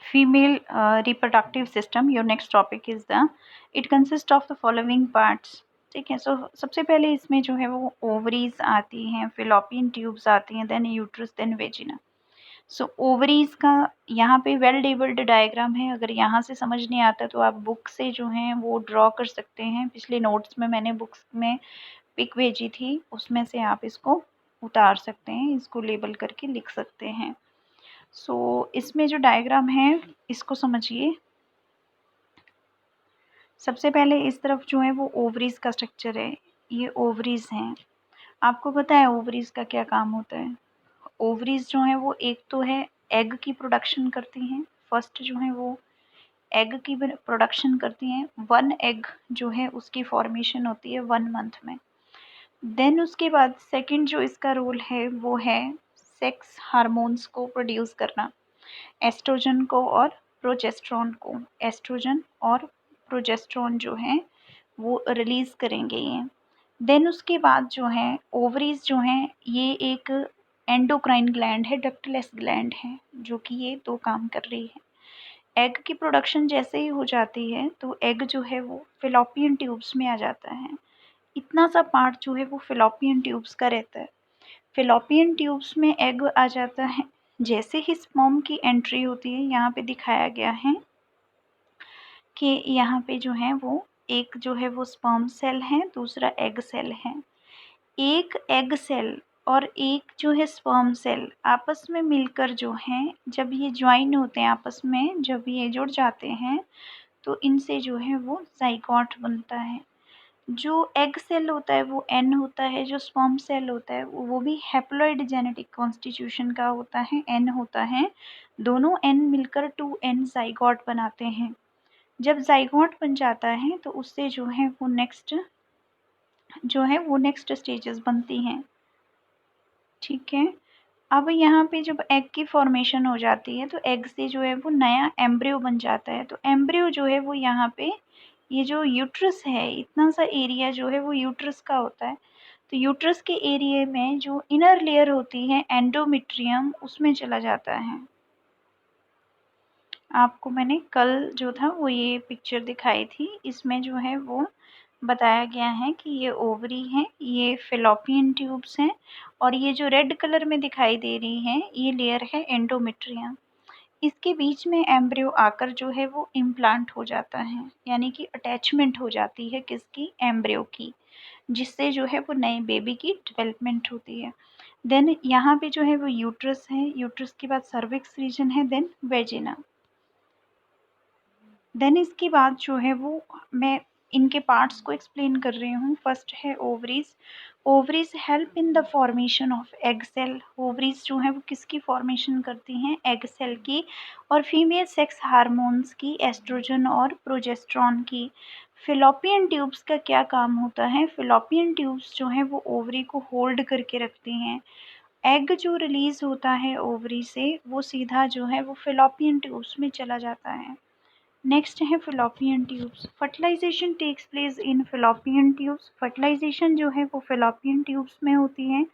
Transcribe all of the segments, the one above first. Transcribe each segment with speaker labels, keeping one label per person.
Speaker 1: female reproductive system. Your next topic is the it consists of the following parts. ठीक है, सो सबसे पहले इसमें जो है वो ओवरीज आती हैं, फिलोपियन ट्यूब्स आती हैं, देन यूट्रस, देन वेजिना. सो ओवरीज का यहाँ पे वेल टेबल्ड डायग्राम है. अगर यहाँ से समझ नहीं आता तो आप बुक से जो है वो ड्रॉ कर सकते हैं. पिछले नोट्स में मैंने बुक्स में पिक भेजी थी, उसमें से आप इसको उतार सकते हैं, इसको लेबल करके लिख सकते हैं. सो इसमें जो डायग्राम है इसको समझिए. सबसे पहले इस तरफ जो है वो ओवरीज का स्ट्रक्चर है. ये ओवरीज हैं. आपको पता है ओवरीज का क्या काम होता है? ओवरीज जो है वो एक तो है एग की प्रोडक्शन करती हैं. फर्स्ट जो है वो एग की प्रोडक्शन करती हैं. वन एग जो है उसकी फॉर्मेशन होती है 1 मंथ में. देन उसके बाद सेकंड जो इसका रोल है वो है सेक्स हार्मोन्स को प्रोड्यूस करना, एस्ट्रोजन को और प्रोजेस्टेरोन को. एस्ट्रोजन और प्रोजेस्टेरोन जो है वो रिलीज करेंगे ये. देन उसके बाद जो है ओवरीज जो हैं ये एक एंडोक्राइन ग्लैंड है, डक्टलेस ग्लैंड है, जो कि ये दो काम कर रही है. एग की प्रोडक्शन जैसे ही हो जाती है तो एग जो है वो फिलोपियन ट्यूब्स में आ जाता है. इतना सा पार्ट जो है वो फिलोपियन ट्यूब्स का रहता है. फिलोपियन ट्यूब्स में एग आ जाता है. जैसे ही स्पर्म की एंट्री होती है, यहाँ पे दिखाया गया है कि यहाँ पे जो है वो एक जो है वो स्पर्म सेल है, दूसरा एग सेल है. एक एग सेल और एक जो है स्पर्म सेल आपस में मिलकर जो है जब ये ज्वाइन होते हैं आपस में, जब ये जुड़ जाते हैं तो इनसे जो है वो जाइगोट बनता है. जो एग सेल होता है वो एन होता है, जो स्पर्म सेल होता है वो भी हैप्लॉइड जेनेटिक कॉन्स्टिट्यूशन का होता है, एन होता है. दोनों एन मिलकर 2n जाइगोट बनाते हैं. जब जाइगोट बन जाता है तो उससे जो है वो नेक्स्ट स्टेजेस बनती हैं. ठीक है. अब यहाँ पे जब एग की फॉर्मेशन हो जाती है तो एग से जो है वो नया एम्ब्रियो बन जाता है. तो एम्ब्रियो जो है वो यहाँ पे ये जो यूट्रस है, इतना सा एरिया जो है वो यूट्रस का होता है. तो यूट्रस के एरिया में जो इनर लेयर होती है एंडोमेट्रियम, उसमें चला जाता है. आपको मैंने कल जो था वो ये पिक्चर दिखाई थी, इसमें जो है वो बताया गया है कि ये ओवरी है, ये फिलोपियन ट्यूब्स हैं, और ये जो रेड कलर में दिखाई दे रही है ये लेयर है एंडोमेट्रियम. इसके बीच में एम्ब्रियो आकर जो है वो इम्प्लांट हो जाता है, यानी कि अटैचमेंट हो जाती है किसकी? एम्ब्रियो की, जिससे जो है वो नए बेबी की डेवलपमेंट होती है. देन यहाँ पे जो है वो यूट्रस है, यूट्रस के बाद सर्विक्स रीजन है, देन वेजिना. देन इसके बाद जो है वो मैं इनके पार्ट्स को एक्सप्लेन कर रही हूँ. फर्स्ट है ovaries. Ovaries help in the formation of egg cell. Ovaries जो है वो किसकी फॉर्मेशन करती हैं? एग सेल की, और फीमेल सेक्स हार्मोन्स की, एस्ट्रोजन और प्रोजेस्टेरोन की. फिलोपियन ट्यूब्स का क्या काम होता है? फिलोपियन ट्यूब्स जो है वो ओवरी को होल्ड करके रखती हैं. एग जो रिलीज होता है ओवरी से वो सीधा जो है वो फिलोपियन ट्यूब्स में चला जाता है. नेक्स्ट है fallopian tubes. Fertilization takes place in fallopian tubes. Fertilization जो है वो फिलोपियन ट्यूब्स में होती है.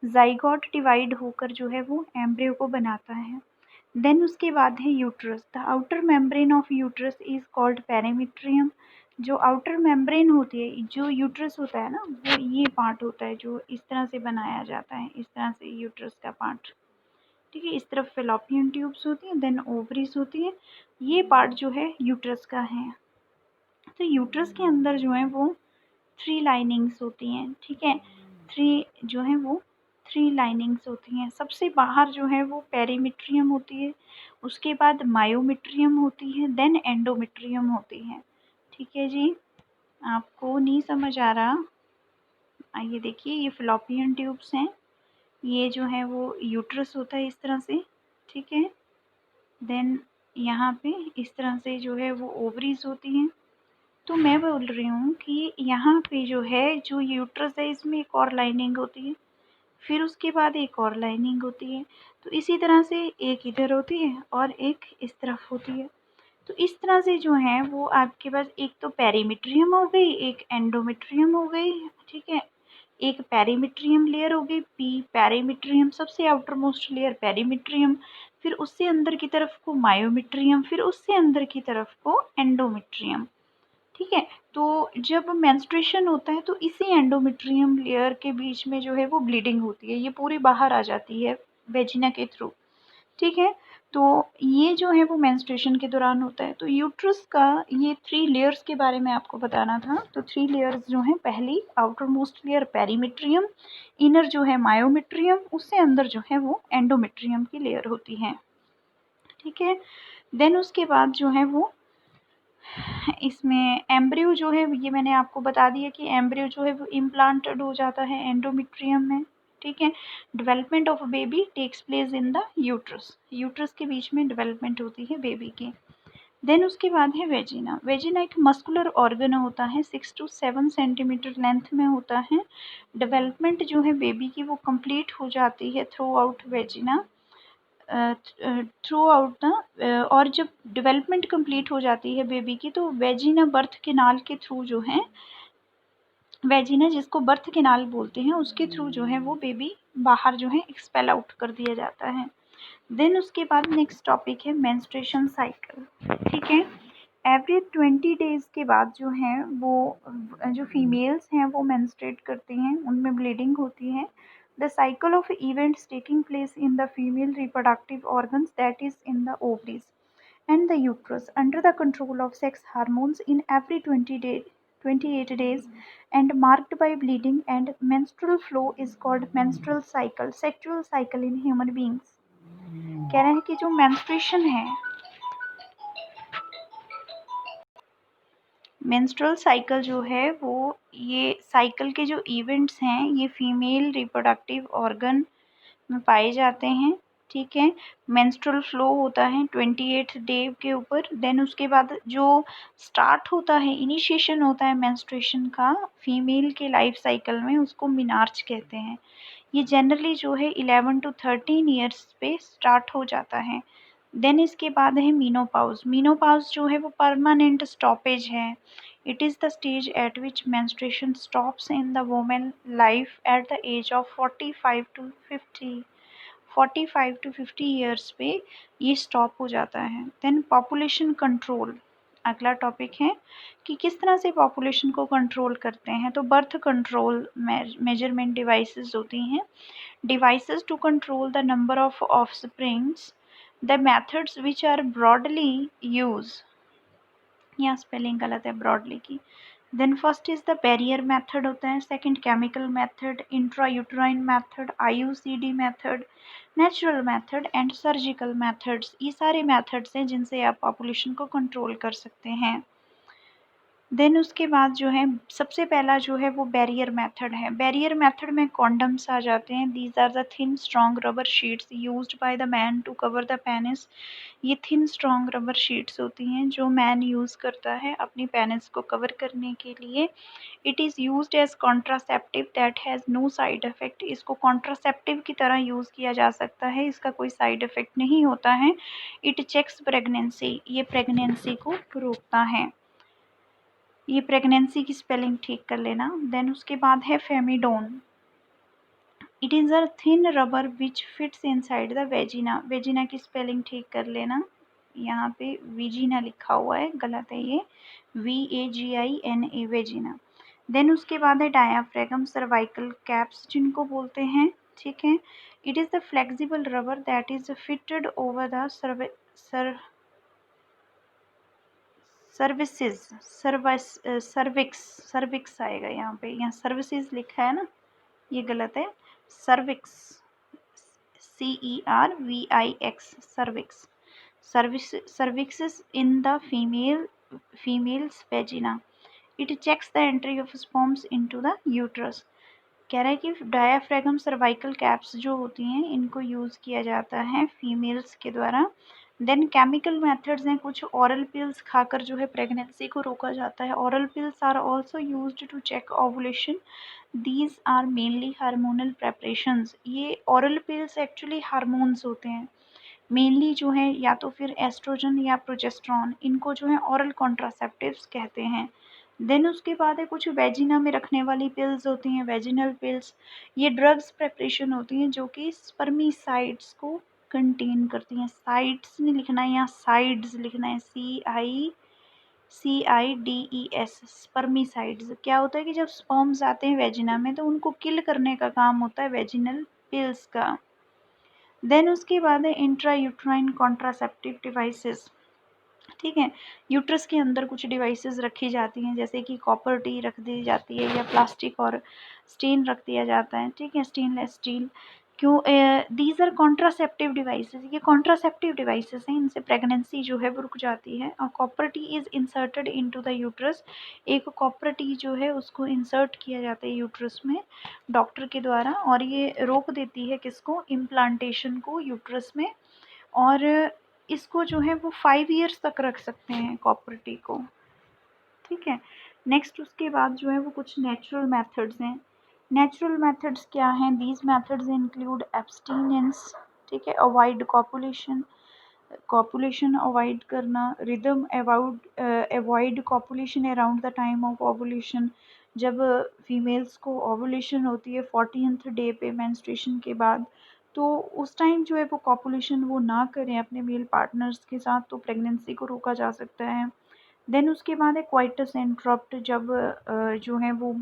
Speaker 1: जाइगोट डिवाइड होकर जो है वो एम्ब्रियो को बनाता है. देन उसके बाद है uterus. The outer membrane of uterus is called पेरीमीट्रियम. जो आउटर मेम्ब्रेन होती है, जो यूट्रस होता है ना, वो ये पार्ट होता है जो इस तरह से बनाया जाता है, इस तरह से यूट्रस का पार्ट. ठीक है. इस तरफ फिलोपियन ट्यूब्स होती हैं, देन ओवरीज होती है. ये पार्ट जो है यूट्रस का है. तो यूट्रस के अंदर जो है वो 3 लाइनिंग्स होती हैं. ठीक है. 3 जो है वो 3 लाइनिंग्स होती हैं. सबसे बाहर जो है वो पेरीमीट्रियम होती है, उसके बाद मायोमेट्रियम होती है, देन एंडोमेट्रियम होती है. ठीक है जी. आपको नहीं समझ आ रहा? आइए देखिए, ये फिलोपियन ट्यूब्स हैं, ये जो है वो यूट्रस होता है इस तरह से. ठीक है. देन यहाँ पे इस तरह से जो है वो ओवरीज होती हैं. तो मैं बोल रही हूँ कि यहाँ पे जो है जो यूट्रस है इसमें एक और लाइनिंग होती है, फिर उसके बाद एक और लाइनिंग होती है. तो इसी तरह से एक इधर होती है और एक इस तरफ होती है. तो इस तरह से जो है वो आपके पास एक तो पेरीमीट्रियम हो गई, एक एंडोमेट्रियम हो गई. ठीक है. एक पेरीमीट्रियम लेयर हो गई, पी पेरीमीट्रियम, सबसे आउटर मोस्ट लेयर पेरीमीट्रियम. फिर उससे अंदर की तरफ को मायोमेट्रियम, फिर उससे अंदर की तरफ को एंडोमेट्रियम। ठीक है, तो जब मेंस्ट्रुएशन होता है तो इसी एंडोमेट्रियम लेयर के बीच में जो है वो ब्लीडिंग होती है, ये पूरी बाहर आ जाती है वेजिना के थ्रू। ठीक है, तो ये जो है वो मेंस्ट्रुएशन के दौरान होता है। तो यूट्रस का ये 3 लेयर्स के बारे में आपको बताना था। तो 3 लेयर्स जो हैं, पहली outer most layer perimetrium, inner जो है मायोमेट्रियम, उससे अंदर जो है वो एंडोमेट्रियम की लेयर होती है। ठीक है, देन उसके बाद जो है वो इसमें एम्ब्रियो जो है, ये मैंने आपको बता दिया कि एम्ब्रियो जो है वो इम्प्लांटेड हो जाता है एंडोमेट्रियम में। ठीक है, development of baby takes place in the uterus, uterus के बीच में डेवलपमेंट होती है बेबी की। देन उसके बाद है वेजिना। वेजिना एक मस्कुलर ऑर्गन होता है, 6 to 7 सेंटीमीटर लेंथ में होता है। डेवलपमेंट जो है बेबी की वो कंप्लीट हो जाती है through out vagina, through out the, और जब डेवलपमेंट कंप्लीट हो जाती है बेबी की तो वेजिना बर्थ कैनाल के थ्रू जो है, वेजिना जिसको बर्थ कैनाल बोलते हैं, उसके थ्रू जो है वो बेबी बाहर जो है एक्सपेल आउट कर दिया जाता है। देन उसके बाद नेक्स्ट टॉपिक है मेंस्ट्रुएशन साइकिल। ठीक है, एवरी 20 डेज के बाद जो है वो जो फीमेल्स हैं वो मेंस्ट्रुएट करती हैं, उनमें ब्लीडिंग होती है। The cycle of events taking place in the female reproductive organs, that is in the ovaries and the uterus, under the control of sex hormones in every 28 days, and marked by bleeding and menstrual flow, is called menstrual cycle, sexual cycle in human beings। कह रहे हैं कि जो menstruation है, menstrual cycle जो है वो, ये साइकिल के जो इवेंट्स हैं ये फीमेल रिप्रोडक्टिव ऑर्गन में पाए जाते हैं। ठीक है, मेंस्ट्रुअल फ्लो होता है 28 डे के ऊपर। देन उसके बाद जो स्टार्ट होता है, इनिशिएशन होता है मेंस्ट्रुएशन का फीमेल के लाइफ साइकिल में, उसको मिनार्च कहते हैं। ये जनरली जो है 11 to 13 ईयर्स पे स्टार्ट हो जाता है। देन इसके बाद है मीनोपाउज। मीनोपाउज जो है वो परमानेंट स्टॉपेज है। It is the stage at which menstruation stops in the women life at the age of 45 to 50 years पे ये स्टॉप हो जाता है। देन पॉपुलेशन कंट्रोल अगला टॉपिक है कि किस तरह से पॉपुलेशन को कंट्रोल करते हैं। तो बर्थ कंट्रोल मेजरमेंट डिवाइसेस होती हैं, devices to control the number of offsprings, the methods which are broadly used, यहाँ स्पेलिंग गलत है ब्रॉडली की। Then first is the barrier method होता है, second chemical method, intrauterine method, IUCD method, natural method and surgical methods. ये सारे methods हैं जिनसे आप पॉपुलेशन को कंट्रोल कर सकते हैं। देन उसके बाद जो है सबसे पहला जो है वो बैरियर मेथड है। बैरियर मेथड में कॉन्डम्स आ जाते हैं। These are the thin strong rubber sheets used by the man to cover the penis. ये थिन स्ट्रॉन्ग रबर शीट्स होती हैं जो मैन यूज़ करता है अपनी पेनिस को कवर करने के लिए। It is used as contraceptive that has no side effect. इसको कॉन्ट्रासेप्टिव की तरह यूज़ किया जा सकता है, इसका कोई साइड इफ़ेक्ट नहीं होता है। इट चेक्स प्रेगनेंसी, ये प्रेगनेंसी को रोकता है। ये प्रेगनेंसी की स्पेलिंग ठीक कर लेना। देन उसके बाद है Femidom. It is a thin rubber which fits inside the vagina. Vagina की स्पेलिंग ठीक कर लेना, यहाँ पे विजिना लिखा हुआ है, गलत है ये, VAGINA, वेजिना। देन उसके बाद है डायाफ्रागम सर्वाइकल कैप्स जिनको बोलते हैं। ठीक है, it is the flexible rubber that is fitted over the services, cervix आएगा यहाँ पे, यहाँ सर्विसेज लिखा है ना, ये गलत है, cervix, CERVIX, cervix, cervix is in the females vagina. It checks the entry of sperms into the uterus. कह रहा है कि डायाफ्रागम सर्वाइकल कैप्स जो होती हैं इनको यूज़ किया जाता है फीमेल्स के द्वारा। देन केमिकल मेथड्स हैं, कुछ ऑरल पिल्स खाकर जो है प्रेगनेंसी को रोका जाता है। Oral pills are also used to check ovulation. These are mainly hormonal preparations. ये ऑरल पिल्स एक्चुअली हार्मोन्स होते हैं मेनली जो है, या तो फिर एस्ट्रोजन या प्रोजेस्ट्रॉन, इनको जो है ऑरल कॉन्ट्रासेप्टिव्स कहते हैं। देन उसके बाद है कुछ वेजिना में रखने वाली पिल्स होती हैं, वेजिनल पिल्स। ये ड्रग्स प्रेपरेशन होती हैं जो कि स्पर्मिसाइड्स को कंटेन करती हैं। साइट्स नहीं लिखना है, यहाँ साइड्स लिखना है, CIDS, यहाँ साइड्स लिखना है, CIDES, स्पर्मिसाइड्स। क्या होता है कि जब स्पर्म्स आते हैं वेजिना में तो उनको किल करने का काम होता है वेजिनल पिल्स का। देन उसके बाद है इंट्रा यूट्राइन कॉन्ट्रासेप्टिव डिवाइसेस। ठीक है, यूट्रस के अंदर कुछ डिवाइसेस रखी जाती हैं, जैसे कि कॉपर टी रख दी जाती है या प्लास्टिक और स्टील रख दिया जाता है। ठीक है, स्टेनलेस स्टील। क्यों? दीज आर कॉन्ट्रासेप्टिव डिवाइसेस, ये कॉन्ट्रासेप्टिव डिवाइसेस हैं, इनसे प्रेगनेंसी जो है वो रुक जाती है। और copper T is inserted into the uterus, एक कॉपर टी जो है उसको इंसर्ट किया जाता है यूट्रस में डॉक्टर के द्वारा, और ये रोक देती है किसको? इम्प्लांटेशन को यूट्रस में। और इसको जो है वो 5 ईयर्स तक रख सकते हैं कॉपर टी को। ठीक है, नेक्स्ट उसके बाद जो है वो कुछ नेचुरल मेथड्स हैं। नेचुरल मेथड्स क्या हैं? दीज मेथड्स इंक्लूड एब्सटीनेंस, ठीक है, अवॉइड कॉपुलेशन, कॉपुलेशन अवॉइड करना, rhythm avoid copulation around the time of ovulation, जब फीमेल्स को ओवुलेशन होती है 40th डे पे मेंस्ट्रुएशन के बाद, तो उस टाइम जो है वो कॉपुलेशन वो ना करें अपने मेल पार्टनर्स के साथ, तो प्रेगनेंसी को रोका जा सकता है। देन उसके बाद है क्वाइटस इंटरप्ट, जब जो है वो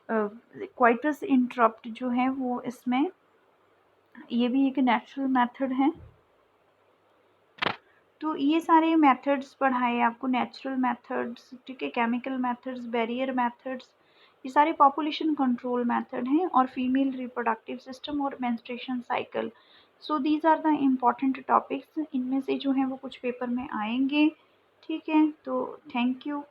Speaker 1: क्वाइटस इंटरप्ट जो है वो इसमें ये भी एक नेचुरल मेथड है। तो ये सारे मेथड्स पढ़ाए आपको, नेचुरल मेथड्स, ठीक है, केमिकल मेथड्स, बैरियर मेथड्स, ये सारे पॉपुलेशन कंट्रोल मेथड हैं, और फीमेल रिप्रोडक्टिव सिस्टम और menstruation cycle. So these are the important topics, इनमें से जो हैं वो कुछ पेपर में आएंगे। ठीक है, तो थैंक यू।